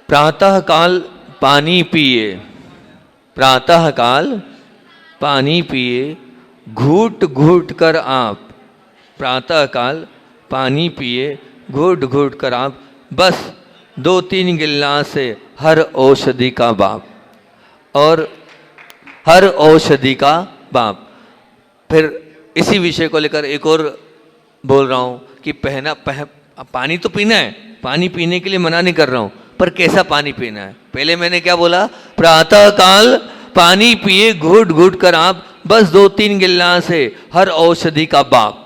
प्रातः काल पानी पिए, प्रातः काल पानी पिए, घूट घूट कर आप। प्रातः काल पानी पिए, घूट घूट कर आप, बस 2-3 गिलास से हर औषधि का बाप। और हर औषधि का बाप। फिर इसी विषय को लेकर एक और बोल रहा हूँ कि पानी तो पीना है, पानी पीने के लिए मना नहीं कर रहा हूँ, पर कैसा पानी पीना है। पहले मैंने क्या बोला, प्रातः काल पानी पिए, घूट घूट कर आप, बस 2-3 गिलास से हर औषधि का बाप।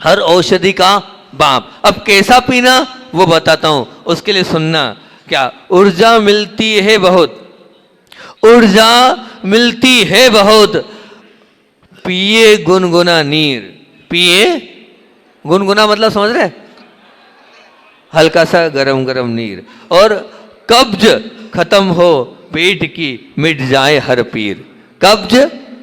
हर औषधि का बाप। अब कैसा पीना वो बताता हूं, उसके लिए सुनना। क्या ऊर्जा मिलती है बहुत, ऊर्जा मिलती है बहुत, पिए गुनगुना नीर। पिए गुनगुना मतलब समझ रहे, हल्का सा गरम गरम नीर। और कब्ज खत्म हो पेट की, मिट जाए हर पीर। कब्ज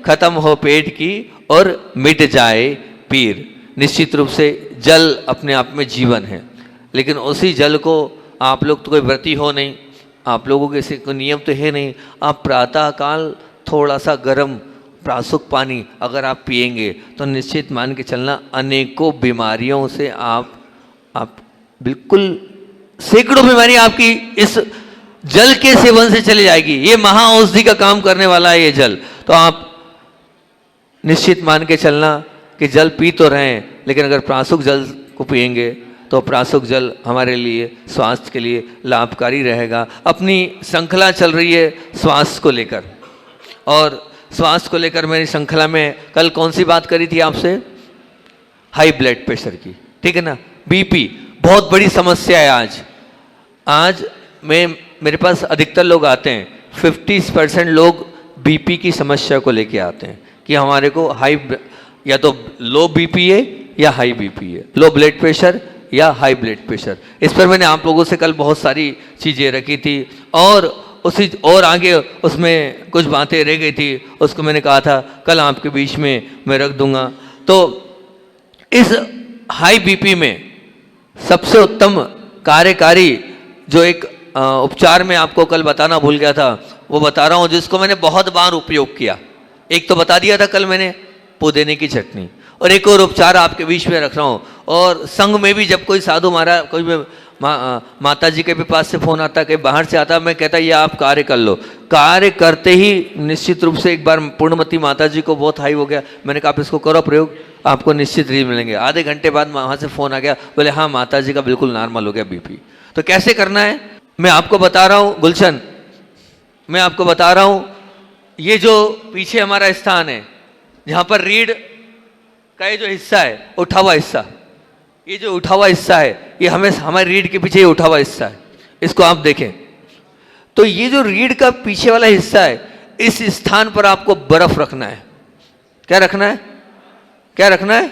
खत्म हो पेट की और मिट जाए पीर। निश्चित रूप से जल अपने आप में जीवन है, लेकिन उसी जल को आप लोग तो कोई व्रती हो नहीं, आप लोगों के ऐसे कोई नियम तो है नहीं। आप प्रातः काल थोड़ा सा गर्म प्रासुक पानी अगर आप पिएंगे तो निश्चित मान के चलना अनेकों बीमारियों से आप बिल्कुल सैकड़ों बीमारी आपकी इस जल के सेवन से चली जाएगी। ये महा औषधि का काम करने वाला है ये जल। तो आप निश्चित मान के चलना कि जल पी तो रहे हैं, लेकिन अगर प्रासुक जल को पिएंगे तो प्रासुक जल हमारे लिए स्वास्थ्य के लिए लाभकारी रहेगा। अपनी श्रृंखला चल रही है स्वास्थ्य को लेकर, और स्वास्थ्य को लेकर मेरी श्रृंखला में कल कौन सी बात करी थी आपसे, हाई ब्लड प्रेशर की, ठीक है ना। बीपी बहुत बड़ी समस्या है आज मेरे पास अधिकतर लोग आते हैं, 50% लोग बीपी की समस्या को लेके आते हैं कि हमारे को या तो लो बीपी है या हाई बीपी है, लो ब्लड प्रेशर या हाई ब्लड प्रेशर। इस पर मैंने आप लोगों से कल बहुत सारी चीज़ें रखी थी, और आगे उसमें कुछ बातें रह गई थी, उसको मैंने कहा था कल आपके बीच में मैं रख दूंगा। तो इस हाई बीपी में सबसे उत्तम कार्यकारी जो एक उपचार में आपको कल बताना भूल गया था, वो बता रहा हूँ, जिसको मैंने बहुत बार उपयोग किया। एक तो बता दिया था कल मैंने, पुदीने की चटनी, और एक और उपचार आपके बीच में रख रहा हूँ। और संघ में भी जब कोई साधु महाराज, कोई माता जी के भी पास से फोन आता, कहीं बाहर से आता, मैं कहता ये आप कार्य कर लो। कार्य करते ही निश्चित रूप से एक बार पूर्णमती माता जी को बहुत हाई हो गया, मैंने कहा आप इसको करो प्रयोग, आपको निश्चित रिजल्ट मिलेंगे। आधे घंटे बाद वहाँ से फ़ोन आ गया, बोले हाँ माता जी का बिल्कुल नॉर्मल हो गया बीपी। तो कैसे करना है मैं आपको बता रहा हूँ गुलशन, मैं आपको बता रहा हूँ। ये जो पीछे हमारा स्थान है जहाँ पर रीढ़ का ये जो हिस्सा है, उठा हुआ हिस्सा, ये जो उठा हुआ हिस्सा है, ये हमारी रीढ़ के पीछे ये उठा हुआ हिस्सा है, इसको आप देखें तो ये जो रीढ़ का पीछे वाला हिस्सा है, इस स्थान पर आपको बर्फ रखना है। क्या रखना है, क्या रखना है,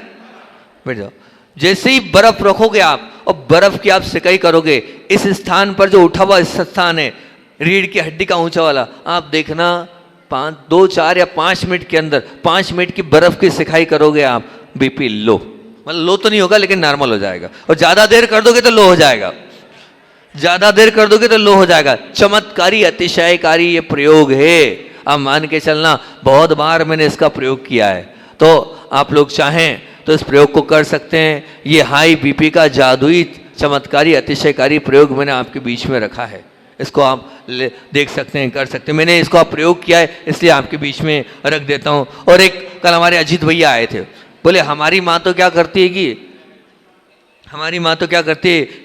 बैठ जाओ। जैसे ही बर्फ रखोगे आप और बर्फ की आप सिकाई करोगे, इस स्थान पर जो उठा हुआ स्थान है रीढ़ की हड्डी का ऊंचा वाला, आप देखना 2, 4 या 5 मिनट के अंदर, 5 मिनट की बर्फ की सिकाई करोगे आप, बीपी लो, मतलब लो तो नहीं होगा लेकिन नॉर्मल हो जाएगा। और ज्यादा देर कर दोगे तो लो हो जाएगा, ज्यादा देर कर दोगे तो लो हो जाएगा। चमत्कारी अतिशयकारी ये प्रयोग है, आप मान के चलना, बहुत बार मैंने इसका प्रयोग किया है। तो आप लोग चाहें तो इस प्रयोग को कर सकते हैं। ये हाई बीपी का जादुई चमत्कारी अतिशयकारी प्रयोग मैंने आपके बीच में रखा है, इसको आप देख सकते हैं, कर सकते हैं। मैंने इसको आप प्रयोग किया है इसलिए आपके बीच में रख देता हूँ। और एक कल हमारे अजीत भैया आए थे, बोले हमारी माँ तो क्या करती है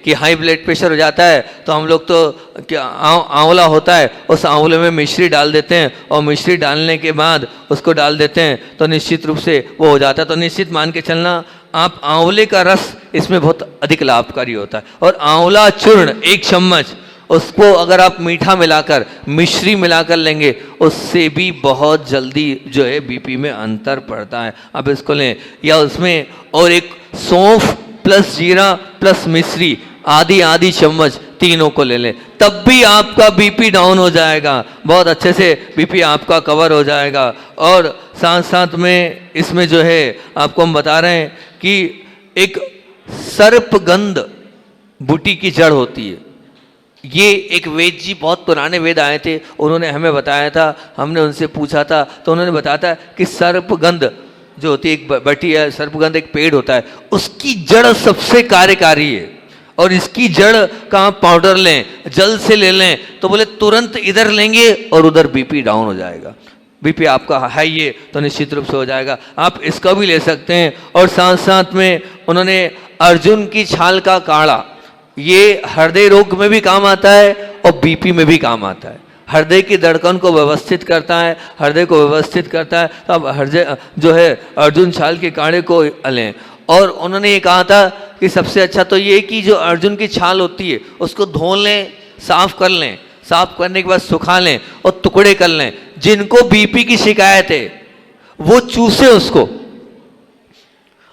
कि हाई ब्लड प्रेशर हो जाता है तो हम लोग तो क्या आंवला होता है, उस आंवले में मिश्री डाल देते हैं, और मिश्री डालने के बाद उसको डाल देते हैं तो निश्चित रूप से वो हो जाता है। तो निश्चित मान के चलना, आप आंवले का रस इसमें बहुत अधिक लाभकारी होता है। और आंवला चूर्ण 1 चम्मच, उसको अगर आप मीठा मिलाकर, मिश्री मिलाकर लेंगे, उससे भी बहुत जल्दी जो है बीपी में अंतर पड़ता है। आप इसको लें, या उसमें और एक सौंफ प्लस जीरा प्लस मिश्री आधी चम्मच, तीनों को ले लें, तब भी आपका बीपी डाउन हो जाएगा, बहुत अच्छे से बीपी आपका कवर हो जाएगा। और साथ साथ में इसमें जो है आपको हम बता रहे हैं कि एक सर्पगंध बूटी की जड़ होती है, ये एक वेद जी, बहुत पुराने वेद आए थे, उन्होंने हमें बताया था, हमने उनसे पूछा था तो उन्होंने बताया था कि सर्पगंध जो होती है, एक बटी है सर्पगंध, एक पेड़ होता है, उसकी जड़ सबसे कार्यकारी है। और इसकी जड़ का आप पाउडर लें, जल से ले लें, तो बोले तुरंत इधर लेंगे और उधर बीपी डाउन हो जाएगा। बीपी आपका हाई है तो निश्चित रूप से हो जाएगा। आप इसका भी ले सकते हैं। और साथ साथ में उन्होंने अर्जुन की छाल का काढ़ा, ये हृदय रोग में भी काम आता है और बीपी में भी काम आता है। हृदय की धड़कन को व्यवस्थित करता है, हृदय को व्यवस्थित करता है। तो अब हृदय जो है अर्जुन छाल के काढ़े को लें। और उन्होंने ये कहा था कि सबसे अच्छा तो ये कि जो अर्जुन की छाल होती है उसको धो लें, साफ कर लें, साफ करने के बाद सुखा लें और टुकड़े कर लें। जिनको बीपी की शिकायत है वो चूसे उसको,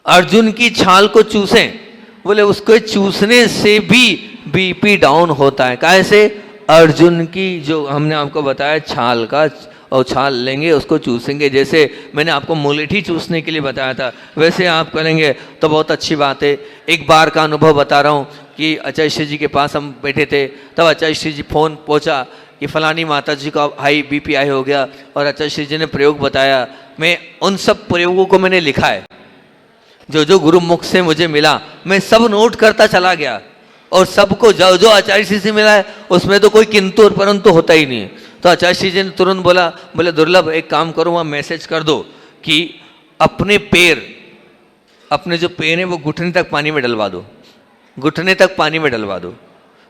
अर्जुन की छाल को चूसें। बोले उसको चूसने से भी बीपी डाउन होता है। कैसे? अर्जुन की जो हमने आपको बताया छाल का, और छाल लेंगे उसको चूसेंगे। जैसे मैंने आपको मुलेठी चूसने के लिए बताया था, वैसे आप करेंगे तो बहुत अच्छी बात है। एक बार का अनुभव बता रहा हूँ कि आचार्य श्री जी के पास हम बैठे थे, तब आचार्य श्री जी फोन पहुँचा कि फलानी माता जी का हाई बीपी हाई हो गया, और आचार्य श्री जी ने प्रयोग बताया। मैं उन सब प्रयोगों को मैंने लिखा है, जो जो गुरु मुख से मुझे मिला मैं सब नोट करता चला गया। और सबको जो जो आचार्य श्री से मिला है उसमें तो कोई किंतु और परंतु होता ही नहीं है। तो आचार्य श्री जी ने तुरंत बोला, बोले दुर्लभ एक काम करो, वहाँ मैसेज कर दो कि अपने पैर, अपने जो पैर है वो घुटने तक पानी में डलवा दो, घुटने तक पानी में डलवा दो,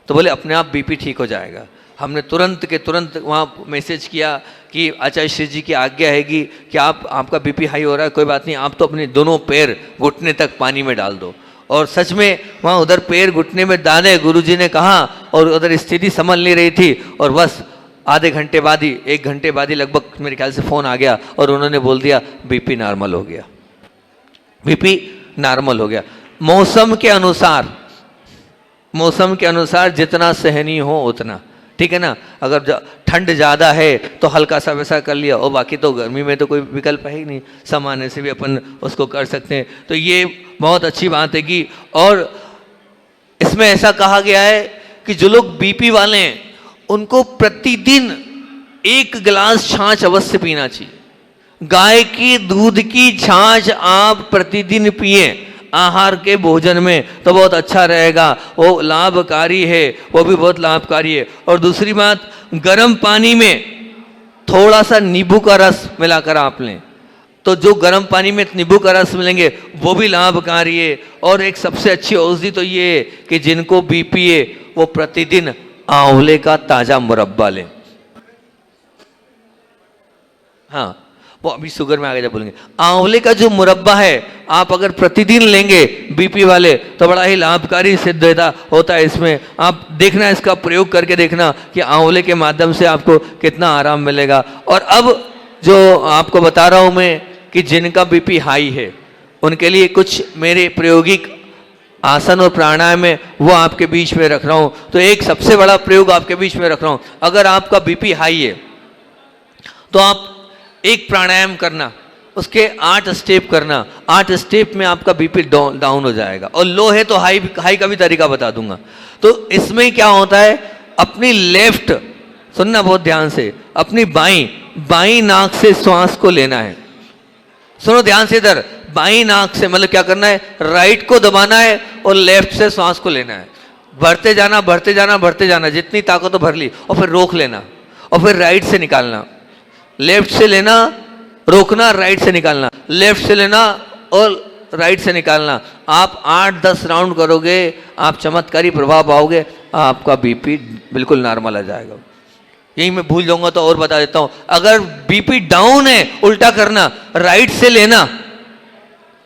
तो बोले अपने आप बीपी ठीक हो जाएगा। हमने तुरंत के तुरंत वहाँ मैसेज किया कि आचार्य श्री जी की आज्ञा हैगी कि आपका बीपी हाई हो रहा है, कोई बात नहीं, आप तो अपने दोनों पैर घुटने तक पानी में डाल दो। और सच में वहाँ उधर पैर घुटने में डाले, गुरुजी ने कहा, और उधर स्थिति संभल नहीं रही थी। और बस आधे घंटे बाद ही, 1 घंटे बाद ही लगभग मेरे ख्याल से फ़ोन आ गया और उन्होंने बोल दिया बीपी नॉर्मल हो गया, बीपी नॉर्मल हो गया। मौसम के अनुसार, मौसम के अनुसार जितना सहनीय हो उतना, ठीक है ना। अगर ठंड ज़्यादा है तो हल्का सा वैसा कर लिया, और बाकी तो गर्मी में तो कोई विकल्प है ही नहीं, सामान्य से भी अपन उसको कर सकते हैं। तो ये बहुत अच्छी बात है कि, और इसमें ऐसा कहा गया है कि जो लोग बीपी वाले हैं उनको प्रतिदिन 1 गिलास छाछ अवश्य पीना चाहिए। गाय की दूध की छाछ आप प्रतिदिन पिए आहार के भोजन में, तो बहुत अच्छा रहेगा, वो लाभकारी है, वो भी बहुत लाभकारी है। और दूसरी बात, गर्म पानी में थोड़ा सा नींबू का रस मिलाकर आप लें, तो जो गर्म पानी में नींबू का रस मिलेंगे वो भी लाभकारी है। और एक सबसे अच्छी औषधि तो ये है कि जिनको बीपी है वो प्रतिदिन आंवले का ताजा मुरब्बा लें। हाँ, वो अभी शुगर में आगे जब बोलेंगे, आंवले का जो मुरब्बा है आप अगर प्रतिदिन लेंगे बीपी वाले तो बड़ा ही लाभकारी सिद्ध होता है। इसमें आप देखना, इसका प्रयोग करके देखना कि आंवले के माध्यम से आपको कितना आराम मिलेगा। और अब जो आपको बता रहा हूं मैं कि जिनका बीपी हाई है उनके लिए कुछ मेरे प्रायोगिक आसन और प्राणायाम है वो आपके बीच में रख रहा हूं। तो एक सबसे बड़ा प्रयोग आपके बीच में रख रहा हूं। अगर आपका बीपी हाई है तो आप एक प्राणायाम करना, उसके 8 स्टेप करना, 8 स्टेप में आपका बीपी डाउन हो जाएगा। और लो है तो हाई का भी तरीका बता दूंगा। तो इसमें क्या होता है, अपनी लेफ्ट, सुनना बहुत ध्यान से, अपनी बाई नाक से श्वास को लेना है। सुनो ध्यान से, इधर बाई नाक से मतलब क्या करना है, राइट को दबाना है और लेफ्ट से श्वास को लेना है। भरते जाना भरते जाना भरते जाना, जितनी ताकत हो भर ली, और फिर रोक लेना, और फिर राइट से निकालना। लेफ्ट से लेना, रोकना, राइट से निकालना, लेफ्ट से लेना और राइट से निकालना। आप 8-10 राउंड करोगे, आप चमत्कारी प्रभाव पाओगे, आपका बीपी बिल्कुल नॉर्मल आ जाएगा। यही मैं भूल जाऊंगा तो और बता देता हूं, अगर बीपी डाउन है उल्टा करना, राइट से लेना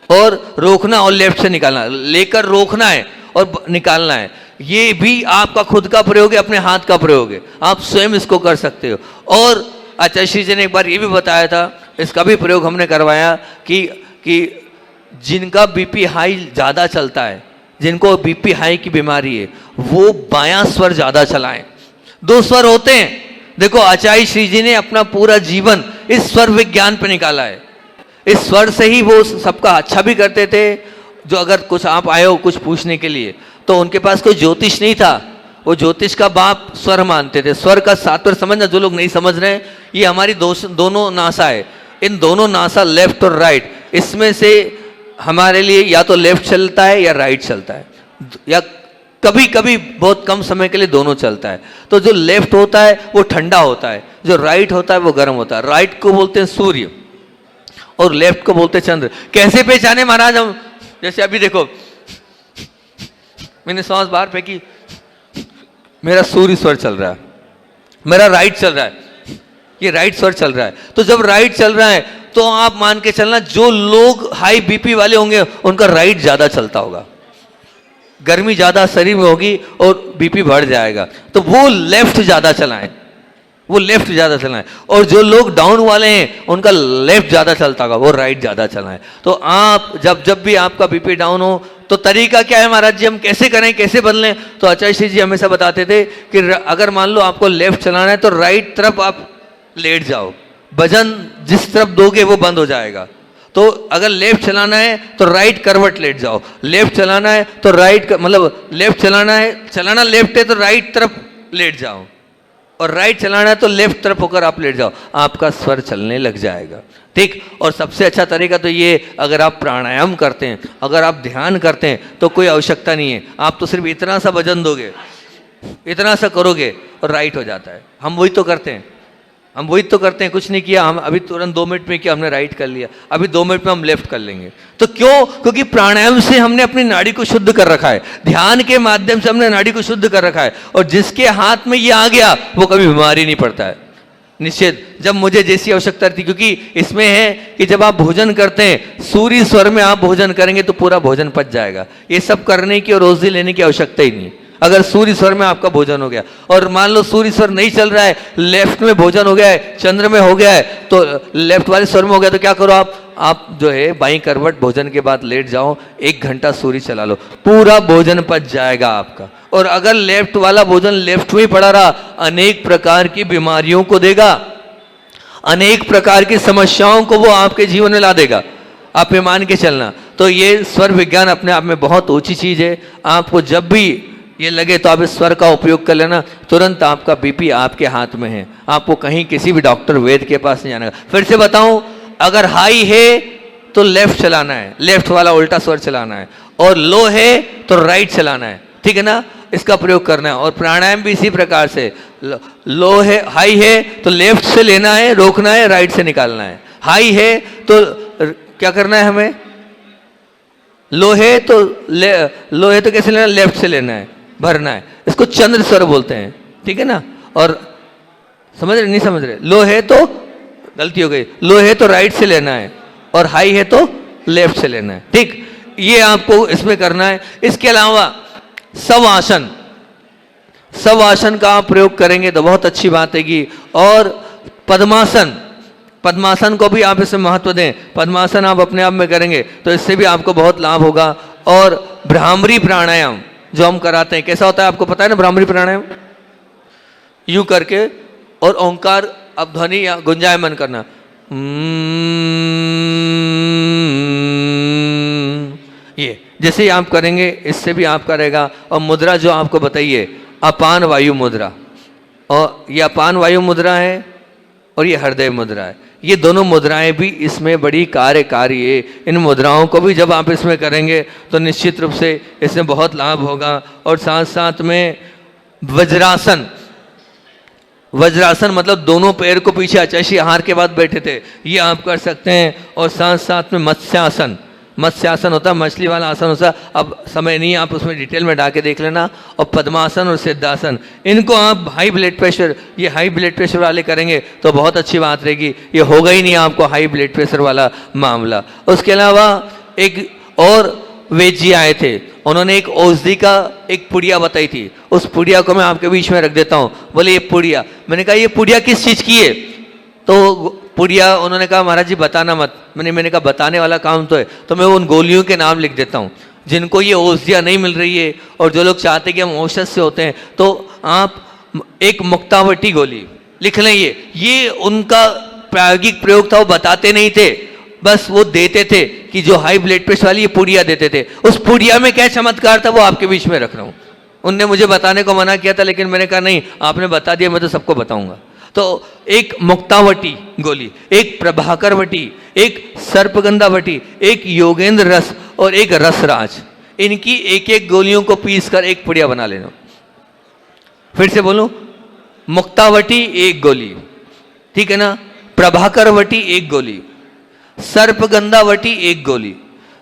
और रोकना और लेफ्ट से निकालना, लेकर रोकना है और निकालना है। ये भी आपका खुद का प्रयोग है, अपने हाथ का प्रयोग है, आप स्वयं इसको कर सकते हो। और आचार्य श्री जी ने एक बार ये भी बताया था, इसका भी प्रयोग हमने करवाया कि जिनका बीपी हाई ज़्यादा चलता है, जिनको बीपी हाई की बीमारी है, वो बायां स्वर ज़्यादा चलाएं। 2 स्वर होते हैं, देखो आचार्य श्री जी ने अपना पूरा जीवन इस स्वर विज्ञान पे निकाला है। इस स्वर से ही वो सबका अच्छा भी करते थे। जो अगर कुछ आप आए हो कुछ पूछने के लिए, तो उनके पास कोई ज्योतिष नहीं था, वो ज्योतिष का बाप स्वर मानते थे। स्वर का तात्पर्य समझना, जो लोग नहीं समझ रहे हैं, ये हमारी दोनों नासा है, इन दोनों नासा लेफ्ट और राइट, इसमें से हमारे लिए या तो लेफ्ट चलता है या राइट चलता है, या कभी कभी बहुत कम समय के लिए दोनों चलता है। तो जो लेफ्ट होता है वो ठंडा होता है, जो राइट होता है वो गर्म होता है। राइट को बोलते हैं सूर्य और लेफ्ट को बोलते हैं चंद्र। कैसे पहचाने महाराज हम? जैसे अभी देखो, मैंने सांस बाहर फेंकी, मेरा सूर्य स्वर चल रहा है, मेरा राइट चल रहा है, ये राइट स्वर चल रहा है। तो जब राइट चल रहा है तो आप मान के चलना, जो लोग हाई बीपी वाले होंगे उनका राइट ज्यादा चलता होगा, गर्मी ज्यादा शरीर में होगी और बीपी बढ़ जाएगा। तो वो लेफ्ट ज्यादा चलाएं, वो लेफ्ट ज्यादा चलाएं। और जो लोग डाउन वाले हैं उनका लेफ्ट ज्यादा चलता होगा, वो राइट ज्यादा चलाएं। तो आप जब भी आपका बीपी डाउन हो तो तरीका क्या है महाराज जी, हम कैसे करें, कैसे बदलें? तो आचार्य जी हमेशा बताते थे कि अगर मान लो आपको लेफ्ट चलाना है तो राइट तरफ आप लेट जाओ, वजन जिस तरफ दोगे वो बंद हो जाएगा। तो अगर लेफ्ट चलाना है तो राइट करवट लेट जाओ, लेफ्ट चलाना है तो राइट मतलब लेफ्ट चलाना है, चलाना लेफ्ट है तो राइट तरफ लेट जाओ, और राइट चलाना है तो लेफ्ट तरफ होकर आप लेट जाओ, आपका स्वर चलने लग जाएगा। ठीक। और सबसे अच्छा तरीका तो ये, अगर आप प्राणायाम करते हैं, अगर आप ध्यान करते हैं तो कोई आवश्यकता नहीं है, आप तो सिर्फ इतना सा वजन दोगे, इतना सा करोगे और राइट हो जाता है। हम वही तो करते हैं, हम वही तो करते हैं, कुछ नहीं किया, हम अभी तुरंत 2 मिनट में किया, हमने राइट कर लिया, अभी 2 मिनट में हम लेफ्ट कर लेंगे। तो क्यों? क्योंकि प्राणायाम से हमने अपनी नाड़ी को शुद्ध कर रखा है, ध्यान के माध्यम से हमने नाड़ी को शुद्ध कर रखा है। और जिसके हाथ में ये आ गया वो कभी बीमारी नहीं पड़ता है, निश्चित। जब मुझे जैसी आवश्यकता थी, क्योंकि इसमें है कि जब आप भोजन करते हैं, सूर्य स्वर में आप भोजन करेंगे तो पूरा भोजन पच जाएगा। ये सब करने की और रोजी लेने की आवश्यकता ही नहीं। अगर सूर्य स्वर में आपका भोजन हो गया, और मान लो सूर्य स्वर नहीं चल रहा है, लेफ्ट में भोजन हो गया है, चंद्र में हो गया है, तो लेफ्ट वाले स्वर में हो गया, तो क्या करो आप जो है बाईं करवट भोजन के बाद लेट जाओ, 1 घंटा सूर्य चला लो, पूरा भोजन पच जाएगा आपका। और अगर लेफ्ट वाला भोजन लेफ्ट में ही पड़ा रहा, अनेक प्रकार की बीमारियों को देगा, अनेक प्रकार की समस्याओं को वो आपके जीवन में ला देगा। आप ये मान के चलना। तो ये स्वर विज्ञान अपने आप में बहुत ऊंची चीज है। आपको जब भी ये लगे तो आप इस स्वर का उपयोग कर लेना, तुरंत आपका बीपी आपके हाथ में है, आपको कहीं किसी भी डॉक्टर वैद्य के पास नहीं जाना। फिर से बताऊं, अगर हाई है तो लेफ्ट चलाना है, लेफ्ट वाला उल्टा स्वर चलाना है, और लो है तो राइट चलाना है, ठीक है ना? इसका प्रयोग करना है। और प्राणायाम भी इसी प्रकार से, लो है, हाई है तो लेफ्ट से लेना है, रोकना है, राइट से निकालना है। हाई है तो क्या करना है हमें? लो है तो कैसे लेना? लेफ्ट से लेना है, भरना है। इसको चंद्र स्वर बोलते हैं, ठीक है ना? और समझ रहे नहीं समझ रहे? लो है तो, गलती हो गई, लो है तो राइट से लेना है, और हाई है तो लेफ्ट से लेना है, ठीक? ये आपको इसमें करना है। इसके अलावा शवासन, शवासन का आप प्रयोग करेंगे तो बहुत अच्छी बात है। और पद्मासन, पद्मासन को भी आप इसमें महत्व दें। पद्मासन आप अपने आप में करेंगे तो इससे भी आपको बहुत लाभ होगा। और भ्रामरी प्राणायाम जो हम कराते हैं, कैसा होता है आपको पता है ना? भ्रामरी प्राणायाम यूं करके और ओंकार अब ध्वनि या गुंजायमान करना, ये जैसे ही आप करेंगे इससे भी आपका रहेगा। और मुद्रा जो आपको बताइए, अपान वायु मुद्रा, और ये अपान वायु मुद्रा है और ये हृदय मुद्रा है। ये दोनों मुद्राएं भी इसमें बड़ी कार्यकारी है। इन मुद्राओं को भी जब आप इसमें करेंगे तो निश्चित रूप से इसमें बहुत लाभ होगा। और साथ साथ में वज्रासन, वज्रासन मतलब दोनों पैर को पीछे अचैशी आहार के बाद बैठे थे, ये आप कर सकते हैं। और साथ साथ में मत्स्यासन, मत्स्यासन होता है मछली वाला आसन होता है, अब समय नहीं है, आप उसमें डिटेल में डाल के देख लेना। और पद्मासन और सिद्धासन, इनको आप हाई ब्लड प्रेशर, ये हाई ब्लड प्रेशर वाले करेंगे तो बहुत अच्छी बात रहेगी। ये होगा ही नहीं आपको हाई ब्लड प्रेशर वाला मामला। उसके अलावा एक और वैद्य जी आए थे, उन्होंने एक औषधि का एक पुड़िया बताई थी, उस पुड़िया को मैं आपके बीच में रख देता हूँ। बोले ये पुड़िया, मैंने कहा ये पुड़िया किस चीज़ की है? तो पुड़िया, उन्होंने कहा महाराज जी बताना मत। मैंने कहा बताने वाला काम तो है, तो मैं उन गोलियों के नाम लिख देता हूँ जिनको ये औषधियाँ नहीं मिल रही है, और जो लोग चाहते कि हम औषध से होते हैं, तो आप एक मुक्तावटी गोली लिख लें। ये उनका प्रायोगिक प्रयोग था, वो बताते नहीं थे, बस वो देते थे कि जो हाई ब्लड प्रेशर वाली ये पुड़िया देते थे। उस पुड़िया में क्या चमत्कार था वो आपके बीच में रख रहा हूँ। उनने मुझे बताने को मना किया था, लेकिन मैंने कहा नहीं, आपने बता दिया, मैं तो सबको बताऊंगा। तो एक मुक्तावटी गोली, एक प्रभाकरवटी, एक सर्पगंधावटी, एक योगेंद्र रस और एक रसराज, इनकी एक एक गोलियों को पीस कर एक पुड़िया बना लेना। फिर से बोलूं, मुक्तावटी एक गोली, ठीक है ना, प्रभाकरवटी एक गोली, सर्पगंधावटी एक गोली,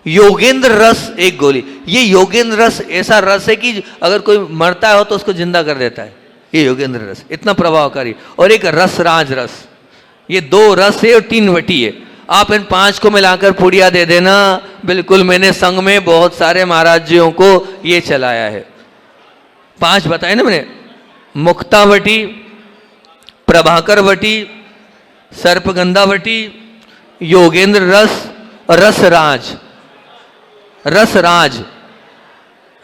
योगेंद्र रस एक गोली। ये योगेंद्र रस ऐसा रस है कि अगर कोई मरता हो तो उसको जिंदा कर देता है, ये योगेंद्र रस इतना प्रभावकारी। और एक रसराज रस, ये 2 रस है और 3 वटी है। आप इन 5 को मिलाकर पुड़िया दे देना, बिल्कुल मैंने संघ में बहुत सारे महाराज जियों को ये चलाया है। 5 बताए ना मैंने, मुक्तावटी, प्रभाकरवटी, सर्पगंधावटी, योगेंद्र रस, रसराज, रसराज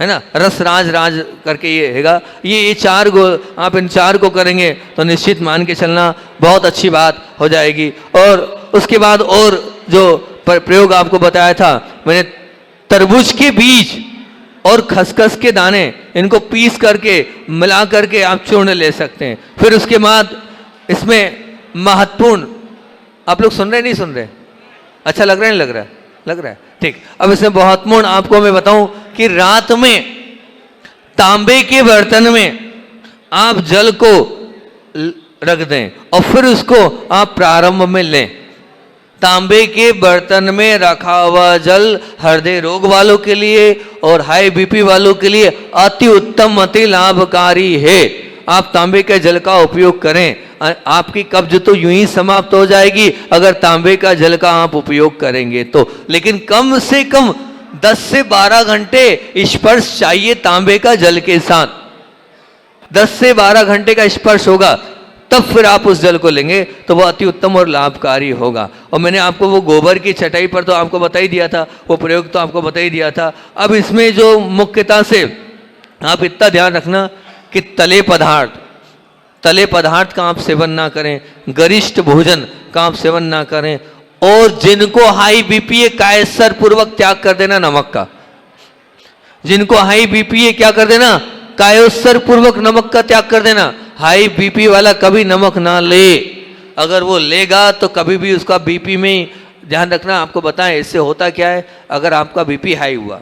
है ना, रसराज राज करके ये हैगा। ये 4 गो, आप इन 4 को करेंगे तो निश्चित मान के चलना बहुत अच्छी बात हो जाएगी। और उसके बाद और जो प्रयोग आपको बताया था मैंने, तरबूज के बीज और खसखस के दाने, इनको पीस करके मिला करके आप चूर्ण ले सकते हैं। फिर उसके बाद इसमें महत्वपूर्ण, आप लोग सुन रहे नहीं सुन रहे, अच्छा लग रहा है नहीं लग रहा है, लग रहा है, ठीक। अब इसमें बहुत महत्वपूर्ण आपको मैं बताऊं कि रात में तांबे के बर्तन में आप जल को रख दें और फिर उसको आप प्रारंभ में लें। तांबे के बर्तन में रखा हुआ जल हृदय रोग वालों के लिए और हाई बीपी वालों के लिए अति उत्तम, अति लाभकारी है। आप तांबे के जल का उपयोग करें, आपकी कब्ज तो यूं ही समाप्त हो जाएगी अगर तांबे का जल का आप उपयोग करेंगे तो। लेकिन कम से कम 10 से 12 घंटे स्पर्श चाहिए तांबे का जल के साथ। 10 से 12 घंटे का स्पर्श होगा तब फिर आप उस जल को लेंगे तो वह अति उत्तम और लाभकारी होगा। और मैंने आपको वो गोबर की चटाई पर तो आपको बता ही दिया था, वो प्रयोग तो आपको बता ही दिया था। अब इसमें जो मुख्यता से आप इतना ध्यान रखना कि तले पदार्थ का आप सेवन ना करें, गरिष्ठ भोजन का आप सेवन ना करें। और जिनको हाई बीपी है कायसर पूर्वक त्याग कर देना नमक का। जिनको हाई बीपी है क्या कर देना, कायोत्सर पूर्वक नमक का त्याग कर देना। हाई बीपी वाला कभी नमक ना ले, अगर वो लेगा तो कभी भी उसका बीपी में ध्यान रखना। आपको बताएं इससे होता क्या है, अगर आपका बीपी हाई हुआ,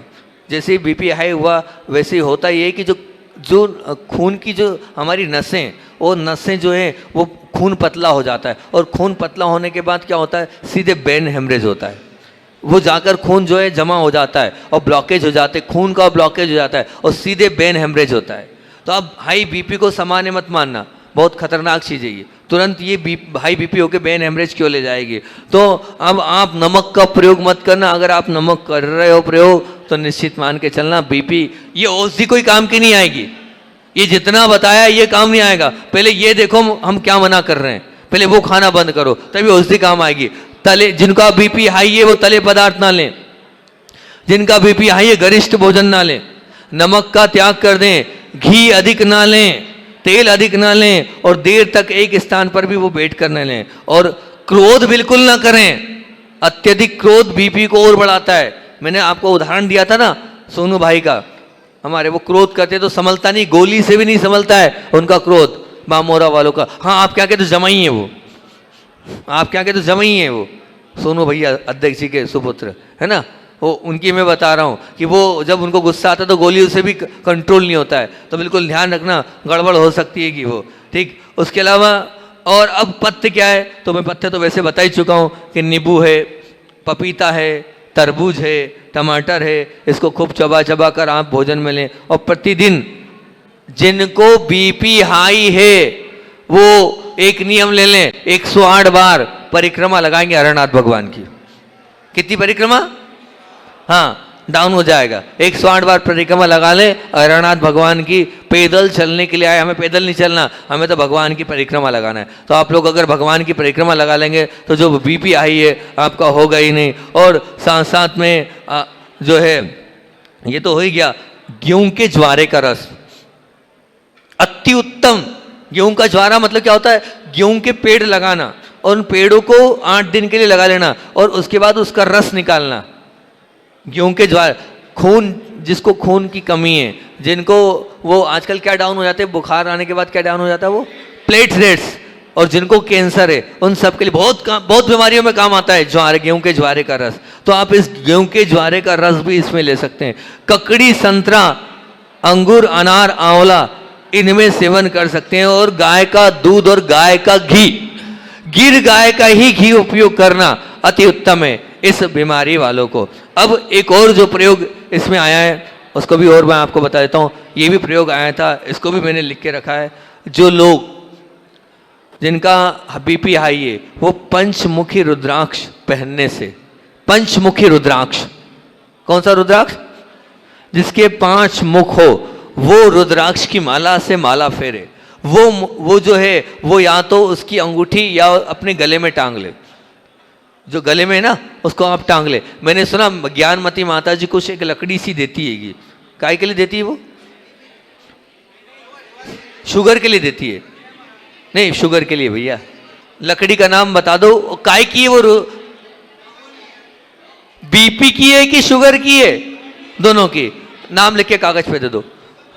जैसे ही बीपी हाई हुआ वैसे ही होता ये है कि जो खून की जो हमारी नसें, वो नसें जो हैं वो खून पतला हो जाता है। और खून पतला होने के बाद क्या होता है, सीधे ब्रेन हेमरेज होता है। वो जाकर खून जो है जमा हो जाता है और ब्लॉकेज हो जाते, खून का ब्लॉकेज हो जाता है और सीधे ब्रेन हेमरेज होता है। तो अब हाई बीपी को सामान्य मत मानना, बहुत खतरनाक चीज़ है ये। तुरंत ये हाई बीपी होकर ब्रेन हेमरेज क्यों ले जाएगी। तो अब आप नमक का प्रयोग मत करना। अगर आप नमक कर रहे हो प्रयोग तो निश्चित मान के चलना बीपी, ये औषधि कोई काम की नहीं आएगी। ये जितना बताया ये काम नहीं आएगा। पहले ये देखो हम क्या मना कर रहे हैं, पहले वो खाना बंद करो तभी औषधि काम आएगी। तले, जिनका बीपी हाई है वो तले पदार्थ ना लें, जिनका बीपी हाई है गरिष्ठ भोजन ना लें, नमक का त्याग कर दें, घी अधिक ना लें, तेल अधिक ना लें और देर तक एक स्थान पर भी वो बैठ कर न लें। और क्रोध बिल्कुल ना करें, अत्यधिक क्रोध बीपी को और बढ़ाता है। मैंने आपको उदाहरण दिया था ना सोनू भाई का, हमारे वो क्रोध करते तो संभलता नहीं, गोली से भी नहीं संभलता है उनका क्रोध, बामोरा वालों का। हाँ आप क्या कहते, जमाई है वो, आप क्या कहते, जमाई है वो सोनू भैया अध्यक्ष जी के सुपुत्र है ना। वो उनकी मैं बता रहा हूँ कि वो जब उनको गुस्सा आता है तो गोली उससे भी कंट्रोल नहीं होता है। तो बिल्कुल ध्यान रखना, गड़बड़ हो सकती है कि वो, ठीक। उसके अलावा और अब पथ्य क्या है, तो मैं पथ्य तो वैसे बता ही चुका हूँ कि नींबू है, पपीता है, तरबूज है, टमाटर है, इसको खूब चबा चबा कर आप भोजन में लें। और प्रतिदिन जिनको बीपी हाई है वो एक नियम ले लें, 108 बार परिक्रमा लगाएंगे हरनाथ भगवान की। कितनी परिक्रमा, हाँ डाउन हो जाएगा, 108 बार परिक्रमा लगा ले हरनाथ भगवान की। पैदल चलने के लिए आए, हमें पैदल नहीं चलना, हमें तो भगवान की परिक्रमा लगाना है। तो आप लोग अगर भगवान की परिक्रमा लगा लेंगे तो जो बीपी आई है आपका होगा ही नहीं। और साथ साथ में जो है ये तो हो ही गया, गेहूं के ज्वारे का रस अति उत्तम। गेहूं का ज्वारा मतलब क्या होता है, गेहूं के पेड़ लगाना और उन पेड़ों को 8 दिन के लिए लगा लेना और उसके बाद उसका रस निकालना। गेहूं के ज्वार, खून, जिसको खून की कमी है, जिनको वो आजकल क्या डाउन हो जाते हैं, बुखार आने के बाद क्या डाउन हो जाता है, वो प्लेटलेट्स। और जिनको कैंसर है उन सब के लिए बहुत बीमारियों में काम आता है ज्वारे, गेहूं के ज्वारे का रस। तो आप इस गेहूं के ज्वारे का रस भी इसमें ले सकते हैं। ककड़ी, संतरा, अंगूर, अनार, आंवला, इनमें सेवन कर सकते हैं। और गाय का दूध और गाय का घी, गिर गाय का ही घी उपयोग करना अति उत्तम है इस बीमारी वालों को। अब एक और जो प्रयोग इसमें आया है उसको भी और मैं आपको बता देता हूँ। ये भी प्रयोग आया था, इसको भी मैंने लिख के रखा है। जो लोग जिनका बीपी हाई है वो पंचमुखी रुद्राक्ष पहनने से, पंचमुखी रुद्राक्ष, कौन सा रुद्राक्ष, जिसके 5 मुख हो, वो रुद्राक्ष की माला से माला फेरे। वो जो है वो या तो उसकी अंगूठी या अपने गले में टांग ले, जो गले में है ना उसको आप टांग ले। मैंने सुना ज्ञानमती माता जी कुछ एक लकड़ी सी देती है, काय के लिए देती है वो, शुगर के लिए देती है, नहीं शुगर के लिए भैया, लकड़ी का नाम बता दो, काय की है वो, बीपी की है कि शुगर की है, दोनों की नाम लिख के कागज पे दे दो,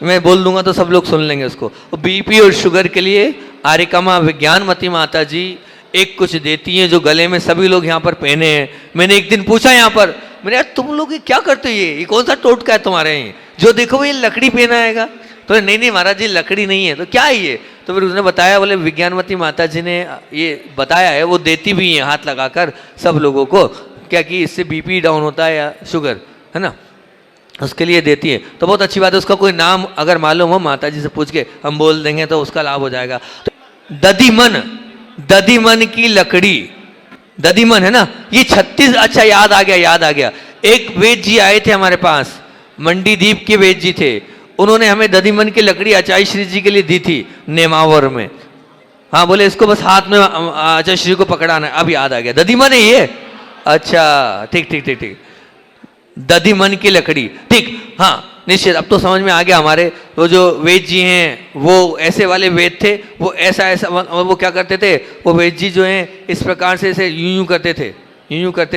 मैं बोल दूंगा तो सब लोग सुन लेंगे उसको। बीपी और शुगर के लिए आर्यकमा विज्ञानमती माता जी एक कुछ देती हैं जो गले में सभी लोग यहाँ पर पहने हैं। मैंने एक दिन पूछा यहाँ पर, मैंने यार तुम लोग ये क्या करते हो, ये कौन सा टोटका है तुम्हारे यहाँ, जो देखो ये लकड़ी पहना आएगा। तो नहीं महाराज जी लकड़ी नहीं है, तो क्या है ये, तो फिर उसने बताया, बोले विज्ञानमती माता जी ने ये बताया है, वो देती भी हैं हाथ लगाकर सब लोगों को, क्या कि इससे बीपी डाउन होता है या शुगर है ना, उसके लिए देती है। तो बहुत अच्छी बात है, उसका कोई नाम अगर मालूम हो माता जी से पूछ के हम बोल देंगे तो उसका लाभ हो जाएगा। तो दधिमन, दधिमन की लकड़ी, दधिमन है ना, ये 36, अच्छा याद आ गया, एक वेद जी आए थे हमारे पास, मंडी द्वीप के वेद जी थे, उन्होंने हमें दधिमन की लकड़ी आचार्य श्री जी के लिए दी थी नेमावर में। हाँ बोले इसको बस हाथ में आचार्य श्री को पकड़ाना है, अब याद आ गया, दधिमन है ये, अच्छा ठीक, दधिमन की लकड़ी, ठीक, हाँ निश्चित, अब तो समझ में आ गया। हमारे वो जो वेद जी हैं वो ऐसे वाले वेद थे, वो ऐसा वो क्या करते थे, वो वेद जी जो हैं इस प्रकार से ऐसे यूं करते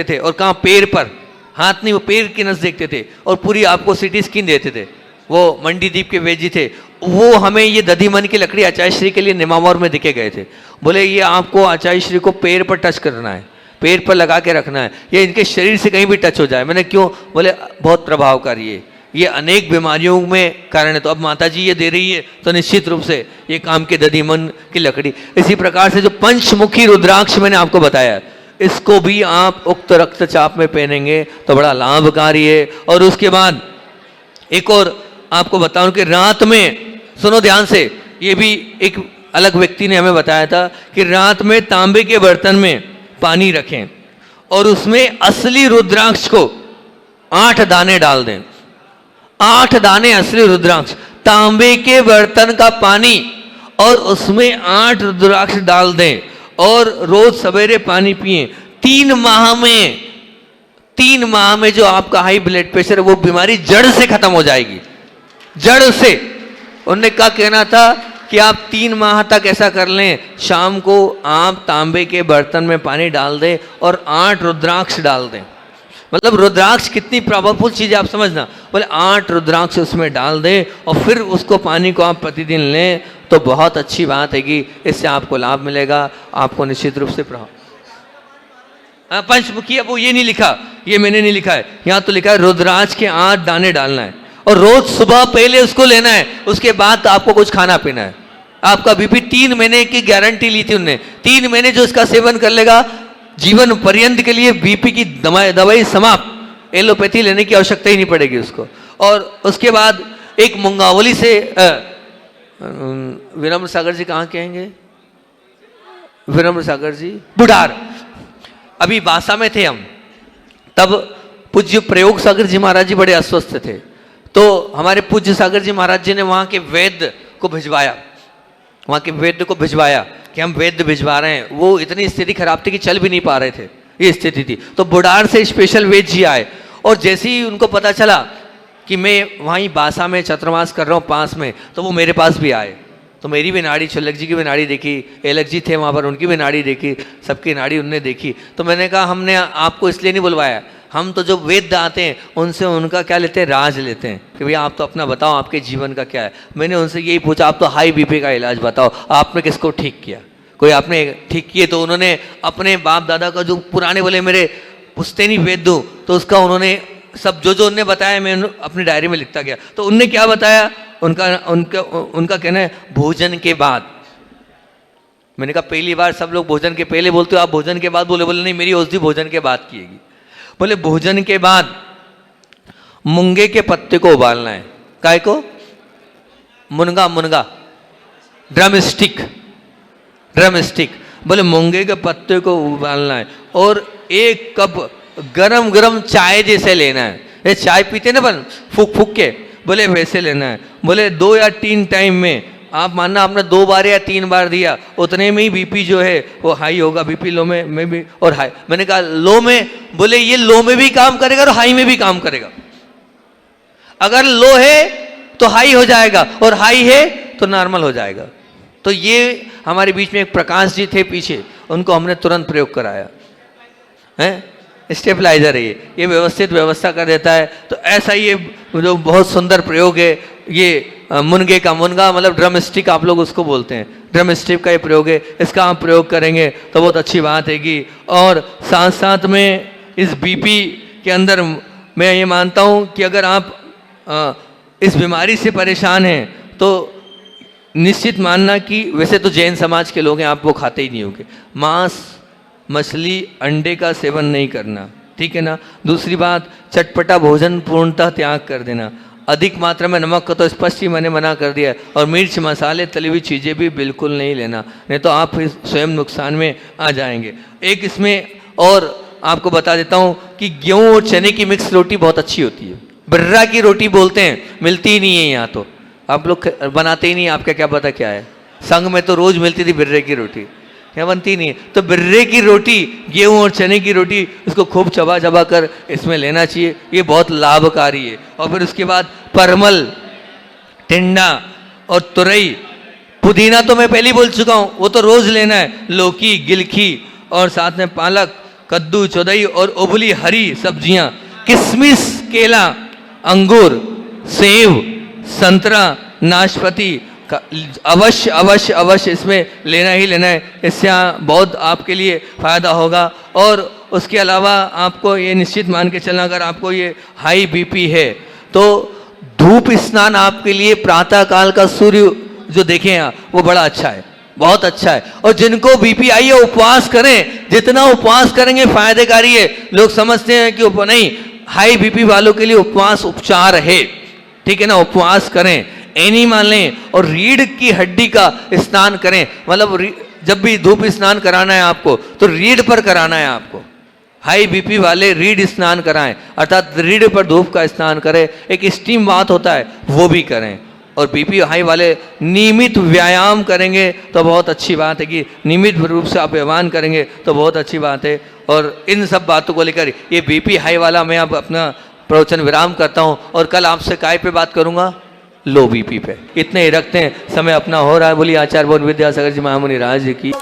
थे, और कहाँ पैर पर, हाथ नहीं, वो पैर की नस देखते थे, और पूरी आपको सिटी स्किन देते थे। वो मंडी द्वीप के वेद जी थे, वो हमें ये दधिमन की लकड़ी आचार्य श्री के लिए निमावर में दिखे गए थे। बोले ये आपको आचार्य श्री को पैर पर टच करना है, पैर पर लगा के रखना है, ये इनके शरीर से कहीं भी टच हो जाए। मैंने क्यों, बोले बहुत प्रभावकारी है, ये अनेक बीमारियों में कारण है। तो अब माता जी ये दे रही है तो निश्चित रूप से ये काम के दधिमन की लकड़ी। इसी प्रकार से जो पंचमुखी रुद्राक्ष मैंने आपको बताया, इसको भी आप उक्त रक्तचाप में पहनेंगे तो बड़ा लाभकारी है। और उसके बाद एक और आपको बताऊं कि रात में, सुनो ध्यान से, ये भी एक अलग व्यक्ति ने हमें बताया था कि रात में तांबे के बर्तन में पानी रखें और उसमें असली रुद्राक्ष को 8 दाने डाल दें, 8 दाने असली रुद्राक्ष, तांबे के बर्तन का पानी और उसमें 8 रुद्राक्ष डाल दें और रोज सवेरे पानी पिए। 3 माह में जो आपका हाई ब्लड प्रेशर, वो बीमारी जड़ से खत्म हो जाएगी, जड़ से। उन्होंने क्या कहना था कि आप 3 माह तक ऐसा कर लें, शाम को आप तांबे के बर्तन में पानी डाल दें और 8 रुद्राक्ष डाल दें। मतलब रुद्राक्ष कितनी पावरफुल चीज़ है आप समझना। बोले 8 रुद्राक्ष उसमें डाल दें और फिर उसको पानी को आप प्रतिदिन लें तो बहुत अच्छी बात है कि इससे आपको लाभ मिलेगा, आपको निश्चित रूप से पंचमुखी, अब वो ये नहीं लिखा, ये मैंने नहीं लिखा है, यहाँ तो लिखा है रुद्राक्ष के 8 दाने डालना है और रोज सुबह पहले उसको लेना है, उसके बाद आपको कुछ खाना पीना है। आपका बीपी 3 महीने की गारंटी ली थी उनने, 3 महीने जो इसका सेवन कर लेगा जीवन पर्यंत के लिए बीपी की दवाई समाप्त, एलोपैथी लेने की आवश्यकता ही नहीं पड़ेगी उसको। और उसके बाद एक मुंगावली से विनम्र सागर जी कहाँ के आएंगे, विनम्र सागर जी बुढ़ार, अभी बासा में थे हम, तब पूज्य प्रयोग सागर जी महाराज जी बड़े अस्वस्थ थे, तो हमारे पूज्य सागर जी महाराज जी ने वहाँ के वैद्य को भिजवाया, वहाँ के वैद्य को भिजवाया कि हम वैद्य भिजवा रहे हैं। वो इतनी स्थिति खराब थी कि चल भी नहीं पा रहे थे, ये स्थिति थी। तो बुढ़ार से स्पेशल वैद्य जी आए और जैसे ही उनको पता चला कि मैं वहीं बासा में छत्रवास कर रहा हूँ पास में, तो वो मेरे पास भी आए। तो मेरी भी नाड़ी, छुल्लक जी की भी नाड़ी देखी, एलक जी थे वहाँ पर, उनकी भी नाड़ी देखी, सबकी नाड़ी उनने देखी। तो मैंने कहा हमने आपको इसलिए नहीं बुलवाया, हम तो जो वैद्य आते हैं उनसे उनका क्या लेते हैं, राज लेते हैं कि भैया आप तो अपना बताओ, आपके जीवन का क्या है। मैंने उनसे यही पूछा, आप तो हाई बीपी का इलाज बताओ, आपने किसको ठीक किया? कोई आपने ठीक किए तो उन्होंने अपने बाप दादा का जो पुराने बोले मेरे पुश्तैनी वैद्य हूँ, तो उसका उन्होंने सब जो जो उनने बताया मैं अपनी डायरी में लिखता गया। तो उनने क्या बताया, उनका कहना है भोजन के बाद। मैंने कहा पहली बार सब लोग भोजन के पहले बोलते हो, आप भोजन के बाद बोले? बोले नहीं, मेरी औषधि भोजन के बाद किएगी। बोले भोजन के बाद मुंगे के पत्ते को उबालना है। काय को? मुनगा, ड्रमस्टिक। बोले मुंगे के पत्ते को उबालना है और 1 कप गरम गरम चाय जैसे लेना है। ये चाय पीते ना बन फूक के, बोले वैसे लेना है। बोले 2 या 3 टाइम में, आप मानना आपने 2 बार या 3 बार दिया, उतने में ही बीपी जो है वो हाई होगा। बीपी लो में भी और हाई। मैंने कहा लो में? बोले ये लो में भी काम करेगा और हाई में भी काम करेगा। अगर लो है तो हाई हो जाएगा और हाई है तो नॉर्मल हो जाएगा। तो ये हमारे बीच में एक प्रकाश जी थे पीछे, उनको हमने तुरंत प्रयोग कराया है। स्टेबलाइजर है ये व्यवस्थित व्यवस्था कर देता है। तो ऐसा ये जो बहुत सुंदर प्रयोग है, ये मुनगे का, मुनगा मतलब ड्रम स्टिक आप लोग उसको बोलते हैं, ड्रम स्टिक का ये प्रयोग है। इसका आप प्रयोग करेंगे तो बहुत अच्छी बात है कि, और साथ साथ में इस बीपी के अंदर मैं ये मानता हूँ कि अगर आप इस बीमारी से परेशान हैं तो निश्चित मानना कि वैसे तो जैन समाज के लोग हैं, आप वो खाते ही नहीं होंगे। मांस, मछली, अंडे का सेवन नहीं करना, ठीक है ना। दूसरी बात, चटपटा भोजन पूर्णतः त्याग कर देना। अधिक मात्रा में नमक का तो स्पष्ट ही मैंने मना कर दिया है। और मिर्च, मसाले, तली हुई चीज़ें भी बिल्कुल नहीं लेना, नहीं तो आप स्वयं नुकसान में आ जाएंगे। एक इसमें और आपको बता देता हूँ कि गेहूँ और चने की मिक्स रोटी बहुत अच्छी होती है। बिर्रा की रोटी बोलते हैं, मिलती ही नहीं है यहाँ, तो आप लोग बनाते ही नहीं, आपका क्या पता क्या है। संघ में तो रोज मिलती थी बिर्रे की रोटी, क्या बनती नहीं है। तो बिर्रे की रोटी, गेहूं और चने की रोटी, इसको खूब चबा चबा कर इसमें लेना चाहिए, ये बहुत लाभकारी है। और फिर उसके बाद परमल, टिंडा और तुरई, पुदीना तो मैं पहले ही बोल चुका हूँ, वो तो रोज लेना है। लौकी, गिलकी और साथ में पालक, कद्दू, चौदई और उबली हरी सब्जियां, किशमिश, केला, अंगूर, सेब, संतरा, नाशपाती अवश्य अवश्य अवश्य इसमें लेना ही लेना है। इससे बहुत आपके लिए फ़ायदा होगा। और उसके अलावा आपको ये निश्चित मान के चलना, अगर आपको ये हाई बीपी है तो धूप स्नान आपके लिए प्रातःकाल का सूर्य जो देखें आप, वो बड़ा अच्छा है, बहुत अच्छा है। और जिनको बीपी आई है उपवास करें, जितना उपवास करेंगे फायदेकारी है। लोग समझते हैं कि नहीं, हाई बीपी वालों के लिए उपवास उपचार है, ठीक है ना। उपवास करें, एनी मान लें, और रीढ़ की हड्डी का स्नान करें। मतलब जब भी धूप स्नान कराना है आपको तो रीढ़ पर कराना है आपको। हाई बीपी वाले रीढ़ स्नान कराएं, अर्थात रीढ़ पर धूप का स्नान करें। एक स्टीम बाथ होता है वो भी करें। और बीपी हाई वाले नियमित व्यायाम करेंगे तो बहुत अच्छी बात है कि नियमित रूप से आप व्यायाम करेंगे तो बहुत अच्छी बात है। और इन सब बातों को लेकर ये बीपी हाई वाला मैं अब अपना प्रवचन विराम करता हूँ और कल आपसे काय पे बात करूँगा, लो बीपी पे। इतने ही रखते हैं, समय अपना हो रहा है। बोलिए आचार्य बोध विद्यासागर जी महामुनि राज जी की।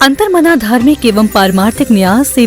अंतर्मना धार्मिक एवं पारमार्थिक न्यास